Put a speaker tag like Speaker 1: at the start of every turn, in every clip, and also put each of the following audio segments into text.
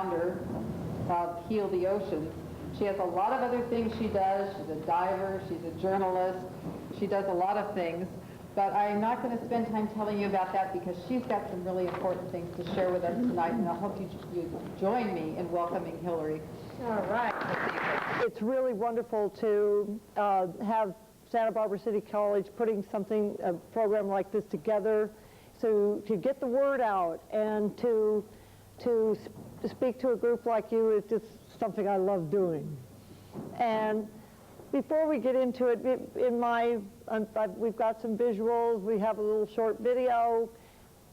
Speaker 1: founder of Heal the Oceans. She has a lot of other things she does. She's a diver, she's a journalist, she does a lot of things. But I'm not going to spend time telling you about that because she's got some really important things to share with us tonight, and I hope you join me in welcoming Hillary.
Speaker 2: All right. It's really wonderful to have Santa Barbara City College putting a program like this together, to get the word out and to speak to a group like you is just something I love doing. And before we get into it, we've got some visuals, we have a little short video,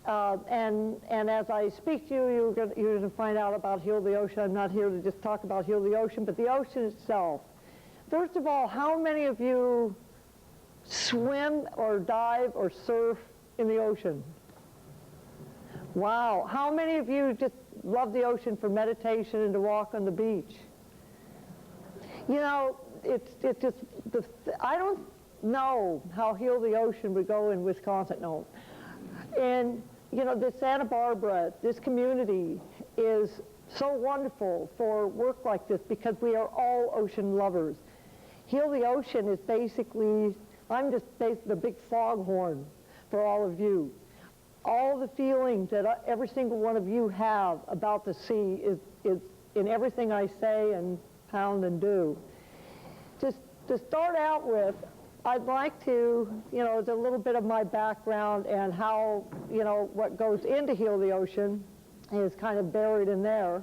Speaker 2: and as I speak to you, you're going to find out about Heal the Ocean. I'm not here to just talk about Heal the Ocean, but the ocean itself. First of all, how many of you swim or dive or surf in the ocean? Wow. How many of you just love the ocean for meditation and to walk on the beach? You know, it's just, I don't know how Heal the Ocean would go in Wisconsin, no. And, you know, the Santa Barbara, this community is so wonderful for work like this because we are all ocean lovers. Heal the Ocean is basically, I'm just the big foghorn for all of you. All the feelings that every single one of you have about the sea is in everything I say and pound and do. Just to start out with, I'd like to, you know, a little bit of my background and how, you know, what goes into Heal the Ocean is kind of buried in there.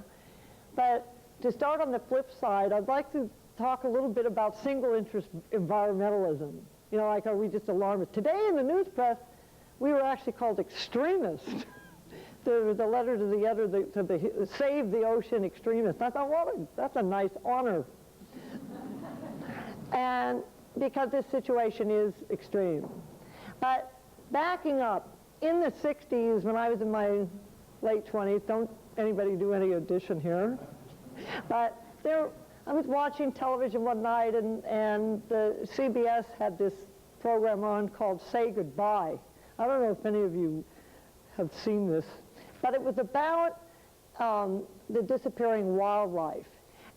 Speaker 2: But to start on the flip side, I'd like to talk a little bit about single interest environmentalism. You know, like, are we just alarmists? Today in the news press, we were actually called extremists. There was a letter to the editor to the Save the Ocean extremists. I thought, well, that's a nice honor. And because this situation is extreme. But backing up, in the 60s, when I was in my late 20s, don't anybody do any addition here, but I was watching television one night, and the CBS had this program on called Say Goodbye. I don't know if any of you have seen this, but it was about the disappearing wildlife.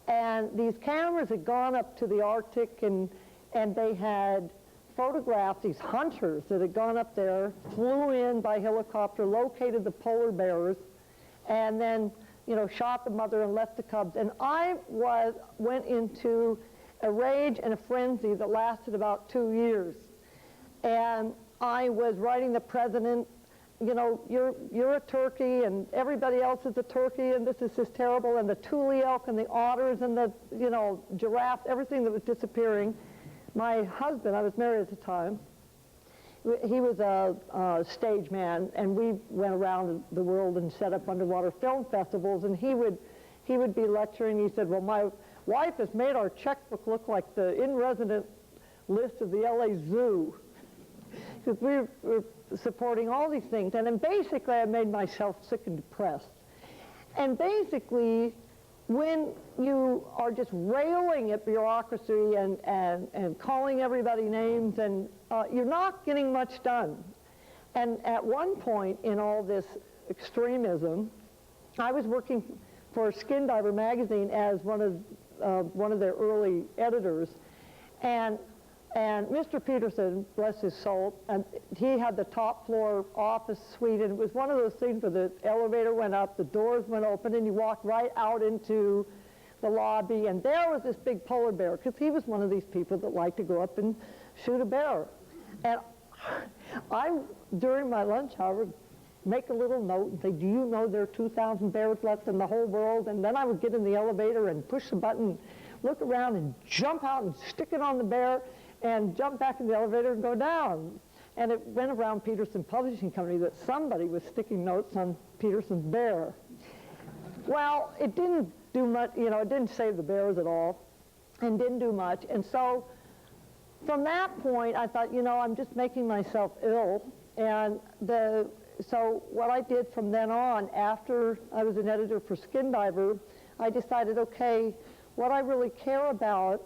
Speaker 2: And these cameras had gone up to the Arctic, and they had photographed these hunters that had gone up there, flew in by helicopter, located the polar bears, and then, you know, shot the mother and left the cubs. And I went into a rage and a frenzy that lasted about 2 years. And I was writing the president, you know, you're a turkey and everybody else is a turkey and this is just terrible, and the tule elk and the otters and the, you know, giraffes, everything that was disappearing. My husband, I was married at the time, he was a stage man, and we went around the world and set up underwater film festivals, and he would be lecturing. He said, well, my wife has made our checkbook look like the in-resident list of the LA Zoo, because we were supporting all these things. And then basically I made myself sick and depressed. And basically, when you are just railing at bureaucracy and calling everybody names, and you're not getting much done. And at one point in all this extremism, I was working for Skin Diver magazine as one of their early editors, and Mr. Peterson, bless his soul, and he had the top floor office suite, and it was one of those things where the elevator went up, the doors went open, and you walked right out into the lobby, and there was this big polar bear, because he was one of these people that liked to go up and shoot a bear. And I, during my lunch hour, would make a little note and say, do you know there are 2,000 bears left in the whole world? And then I would get in the elevator and push the button, look around and jump out and stick it on the bear, and jump back in the elevator and go down. And it went around Peterson Publishing Company that somebody was sticking notes on Peterson's bear. Well, it didn't do much, you know, it didn't save the bears at all, and didn't do much. And so from that point, I thought, you know, I'm just making myself ill. And so what I did from then on, after I was an editor for Skin Diver, I decided, okay, what I really care about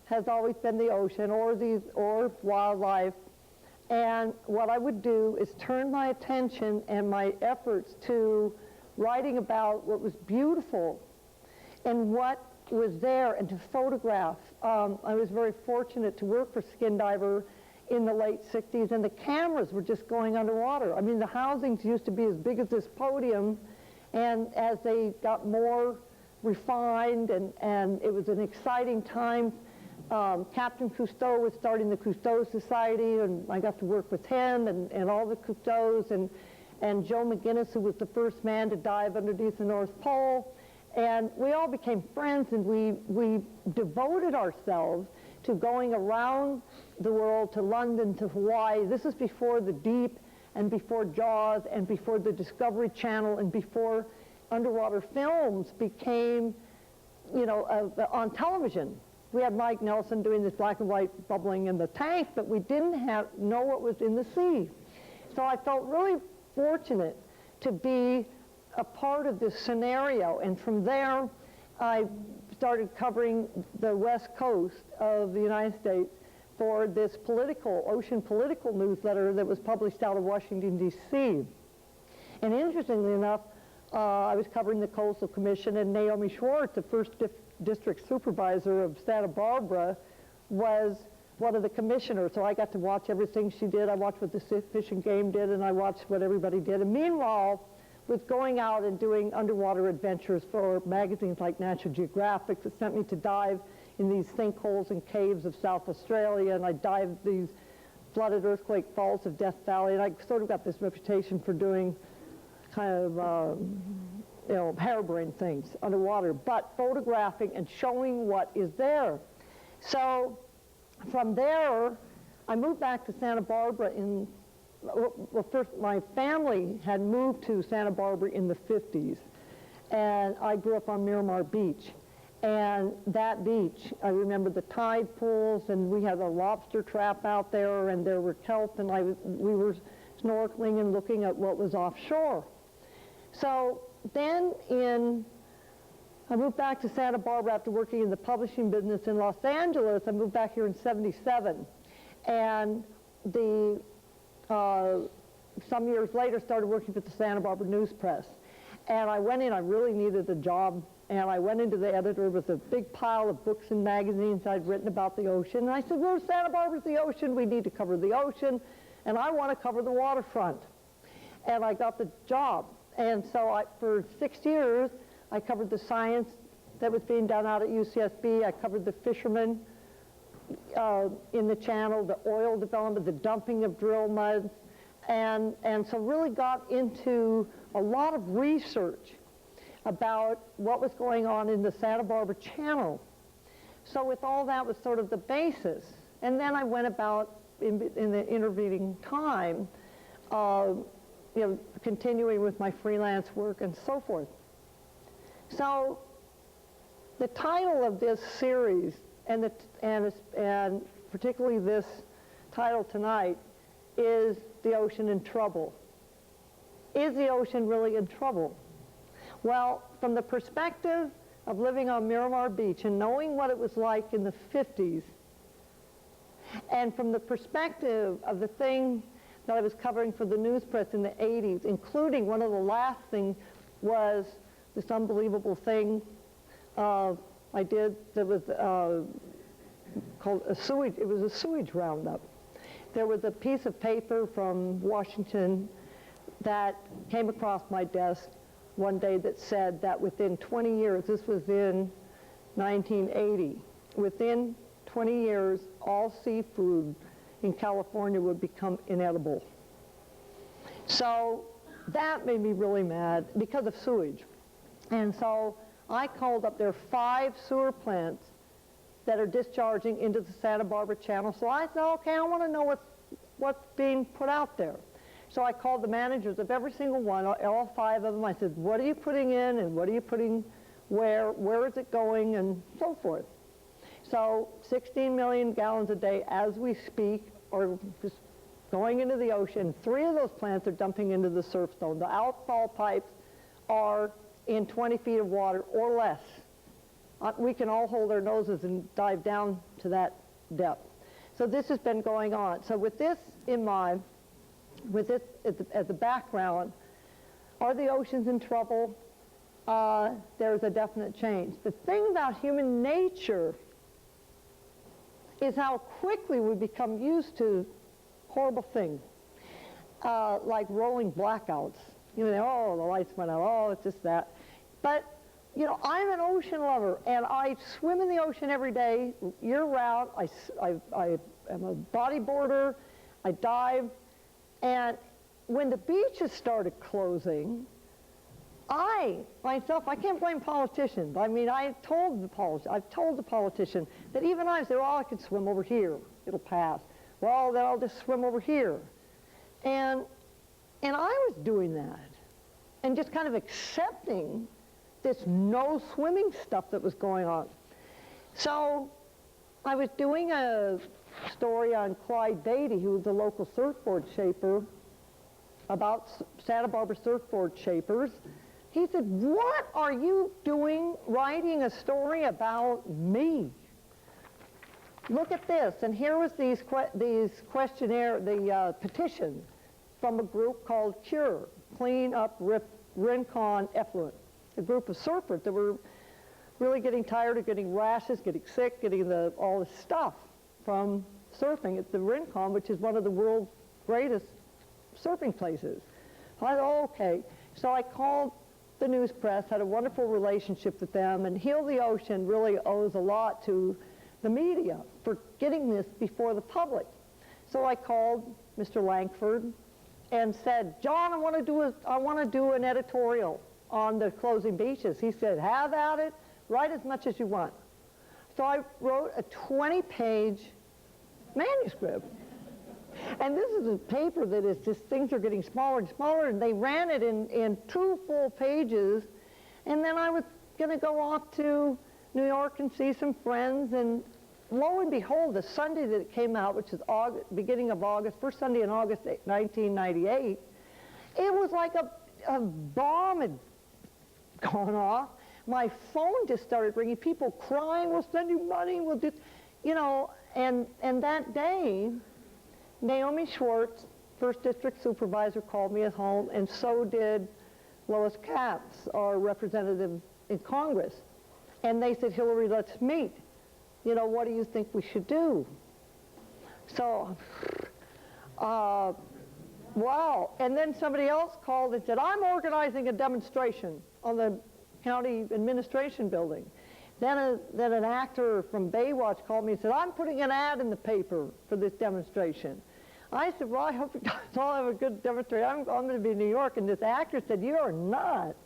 Speaker 2: has always been the ocean or wildlife. And what I would do is turn my attention and my efforts to writing about what was beautiful and what was there and to photograph. I was very fortunate to work for Skin Diver in the late 60s, and the cameras were just going underwater. I mean, the housings used to be as big as this podium, and as they got more refined, and it was an exciting time. Captain Cousteau was starting the Cousteau Society, and I got to work with him and all the Cousteaus, and Joe McGinnis, who was the first man to dive underneath the North Pole. And we all became friends, and we devoted ourselves to going around the world, to London, to Hawaii. This is before the Deep, and before Jaws, and before the Discovery Channel, and before underwater films became, you know, on television. We had Mike Nelson doing this black and white bubbling in the tank, but we didn't know what was in the sea. So I felt really fortunate to be a part of this scenario, and from there I started covering the west coast of the United States for this ocean political newsletter that was published out of Washington, D.C. And interestingly enough, I was covering the Coastal Commission, and Naomi Schwartz, the first district supervisor of Santa Barbara, was one of the commissioners. So I got to watch everything she did. I watched what the Fish and Game did, and I watched what everybody did. And meanwhile, was going out and doing underwater adventures for magazines like National Geographic that sent me to dive in these sinkholes and caves of South Australia, and I dived these flooded earthquake faults of Death Valley, and I sort of got this reputation for doing kind of you know, harebrained things underwater, but photographing and showing what is there. So from there, I moved back to Santa Barbara well, first, my family had moved to Santa Barbara in the 50s, and I grew up on Miramar Beach. And that beach, I remember the tide pools, and we had a lobster trap out there, and there were kelp, and we were snorkeling and looking at what was offshore. So then I moved back to Santa Barbara after working in the publishing business in Los Angeles. I moved back here in '77, and some years later started working for the Santa Barbara News Press. And I went in, I really needed a job, and I went into the editor with a big pile of books and magazines I'd written about the ocean. And I said, well, Santa Barbara's the ocean, we need to cover the ocean, and I want to cover the waterfront. And I got the job. And so for 6 years, I covered the science that was being done out at UCSB. I covered the fishermen in the channel, the oil development, the dumping of drill muds, and so really got into a lot of research about what was going on in the Santa Barbara Channel. So with all that was sort of the basis. And then I went about, in the intervening time, you know, continuing with my freelance work and so forth. So the title of this series, and particularly this title tonight, is The Ocean in Trouble. Is the ocean really in trouble? Well, from the perspective of living on Miramar Beach and knowing what it was like in the 50s, and from the perspective of the thing that I was covering for the news press in the 80s, including one of the last things was this unbelievable thing I did that was called a sewage, it was a sewage roundup. There was a piece of paper from Washington that came across my desk one day that said that within 20 years, this was in 1980, within 20 years, all seafood in California would become inedible. So that made me really mad because of sewage. And so I called up, there are 5 sewer plants that are discharging into the Santa Barbara Channel. So I said, okay, I want to know what's being put out there. So I called the managers of every single one, all 5 of them. I said, what are you putting in, and what are you putting where is it going, and so forth. So 16 million gallons a day as we speak are just going into the ocean. 3 of those plants are dumping into the surf zone. The outfall pipes are in 20 feet of water or less. We can all hold our noses and dive down to that depth. So this has been going on. So with this in mind, with this as the background, are the oceans in trouble? there's a definite change. The thing about human nature is how quickly we become used to horrible things, like rolling blackouts. You know, oh, the lights went out, oh, it's just that. But, you know, I'm an ocean lover, and I swim in the ocean every day, year-round. I am a bodyboarder, I dive, and when the beaches started closing, I can't blame politicians. I mean, I've told the politician that even I said, well, I can swim over here, it'll pass. Well, then I'll just swim over here. And I was doing that and just kind of accepting this no swimming stuff that was going on. So I was doing a story on Clyde Beatty, who was a local surfboard shaper, about Santa Barbara surfboard shapers. He said, what are you doing writing a story about me? Look at this. And here was these questionnaire, the petition from a group called CURE, Clean Up Rincon Effluent, a group of surfers that were really getting tired of getting rashes, getting sick, getting all this stuff from surfing at the Rincon, which is one of the world's greatest surfing places. I thought, oh, okay. So I called the news press, had a wonderful relationship with them, and Heal the Ocean really owes a lot to the media for getting this before the public. So I called Mr. Langford and said, John, I want to do an editorial on the closing beaches. He said, have at it, write as much as you want. So I wrote a 20-page manuscript. And this is a paper that is just, things are getting smaller and smaller, and they ran it in 2 full pages. And then I was going to go off to New York and see some friends, and lo and behold, the Sunday that it came out, which is beginning of August, first Sunday in August 1998, it was like a bomb had gone off. My phone just started ringing, people crying, we'll send you money, we'll just, you know, and that day, Naomi Schwartz, First District Supervisor, called me at home, and so did Lois Capps, our representative in Congress. And they said, Hillary, let's meet. You know, what do you think we should do? So, wow. And then somebody else called and said, I'm organizing a demonstration on the county administration building. Then an actor from Baywatch called me and said, I'm putting an ad in the paper for this demonstration. I said, well, I hope you guys all have a good demonstration. I'm going to be in New York. And this actor said, you are not.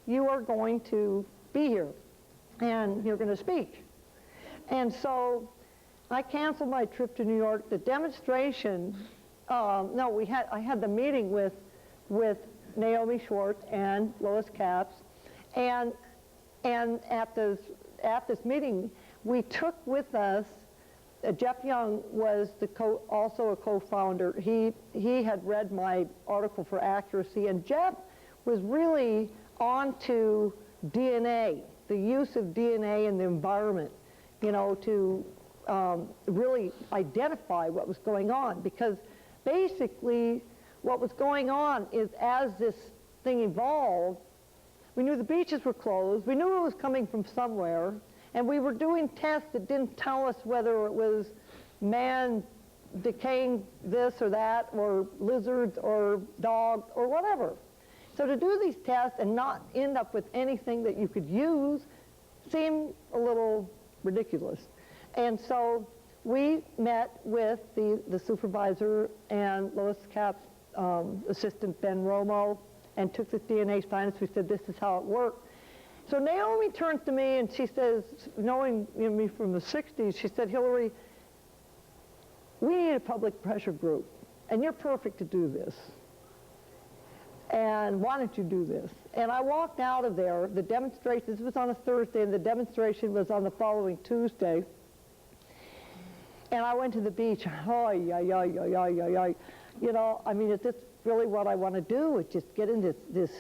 Speaker 2: You are going to be here, and you're going to speak. And so I canceled my trip to New York. The demonstration, I had the meeting with Naomi Schwartz and Lois Capps, and at this meeting, we took with us, Jeff Young was also a co-founder. He had read my article for Accuracy, and Jeff was really onto DNA, the use of DNA in the environment, you know, to really identify what was going on. Because basically what was going on is, as this thing evolved, we knew the beaches were closed, we knew it was coming from somewhere, and we were doing tests that didn't tell us whether it was man decaying this or that, or lizards or dogs or whatever. So to do these tests and not end up with anything that you could use seemed a little ridiculous. And so we met with the supervisor and Lois Capps' assistant, Ben Romo, and took this DNA science. We said, this is how it worked. So Naomi turns to me and she says, knowing me from the 60s, she said, Hillary, we need a public pressure group, and you're perfect to do this. And why don't you do this? And I walked out of there. The demonstration, this was on a Thursday, and the demonstration was on the following Tuesday. And I went to the beach. You know, I mean, is this really what I want to do? Is just get in this